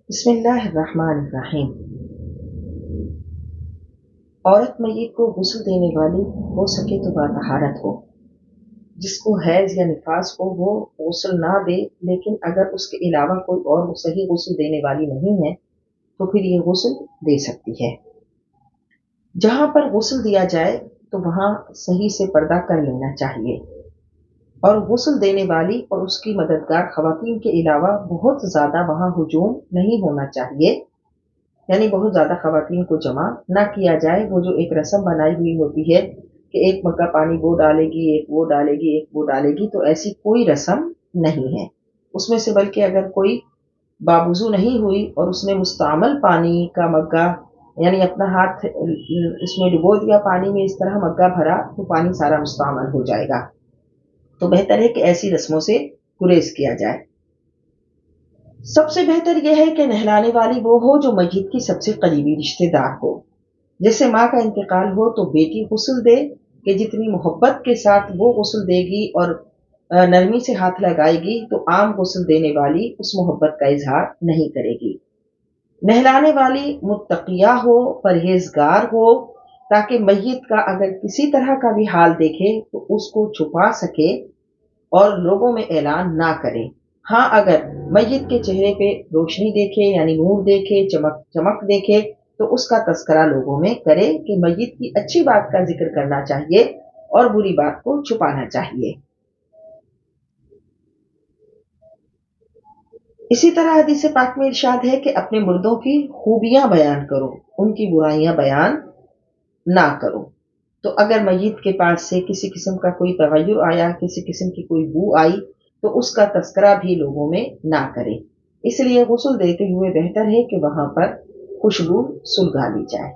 بسم اللہ الرحمن الرحیم۔ عورت میت کو غسل دینے والی ہو سکے تو باطہارت ہو۔ جس کو حیض یا نفاس ہو وہ غسل نہ دے، لیکن اگر اس کے علاوہ کوئی اور صحیح غسل دینے والی نہیں ہے تو پھر یہ غسل دے سکتی ہے۔ جہاں پر غسل دیا جائے تو وہاں صحیح سے پردہ کر لینا چاہیے، اور غسل دینے والی اور اس کی مددگار خواتین کے علاوہ بہت زیادہ وہاں ہجوم نہیں ہونا چاہیے، یعنی بہت زیادہ خواتین کو جمع نہ کیا جائے۔ وہ جو ایک رسم بنائی ہوئی ہوتی ہے کہ ایک مگہ پانی وہ ڈالے گی، ایک وہ ڈالے گی، ایک وہ ڈالے گی، تو ایسی کوئی رسم نہیں ہے اس میں سے۔ بلکہ اگر کوئی بابوضو نہیں ہوئی اور اس نے مستعمل پانی کا مگہ، یعنی اپنا ہاتھ اس میں ڈبو دیا پانی میں، اس طرح مگہ بھرا، تو پانی سارا مستعمل ہو جائے گا۔ تو بہتر ہے کہ ایسی رسموں سے گریز کیا جائے۔ سب سے بہتر یہ ہے کہ نہلانے والی وہ ہو جو میت کی سب سے قریبی رشتہ دار ہو۔ جیسے ماں کا انتقال ہو تو بیٹی غسل دے، کہ جتنی محبت کے ساتھ وہ غسل دے گی اور نرمی سے ہاتھ لگائے گی تو عام غسل دینے والی اس محبت کا اظہار نہیں کرے گی۔ نہلانے والی متقیہ ہو، پرہیزگار ہو، تاکہ میت کا اگر کسی طرح کا بھی حال دیکھے تو اس کو چھپا سکے اور لوگوں میں اعلان نہ کرے۔ ہاں، اگر میت کے چہرے پہ روشنی دیکھے، یعنی نور دیکھے، چمک دیکھے، تو اس کا تذکرہ لوگوں میں کرے کہ میت کی اچھی بات کا ذکر کرنا چاہیے اور بری بات کو چھپانا چاہیے۔ اسی طرح حدیث پاک میں ارشاد ہے کہ اپنے مردوں کی خوبیاں بیان کرو، ان کی برائیاں بیان نہ کرو۔ تو اگر میت کے پاس سے کسی قسم کا کوئی تغیر آیا، کسی قسم کی کوئی بو آئی، تو اس کا تذکرہ بھی لوگوں میں نہ کرے۔ اس لیے غسل دیتے ہوئے بہتر ہے کہ وہاں پر خوشبو سلگا لی جائے۔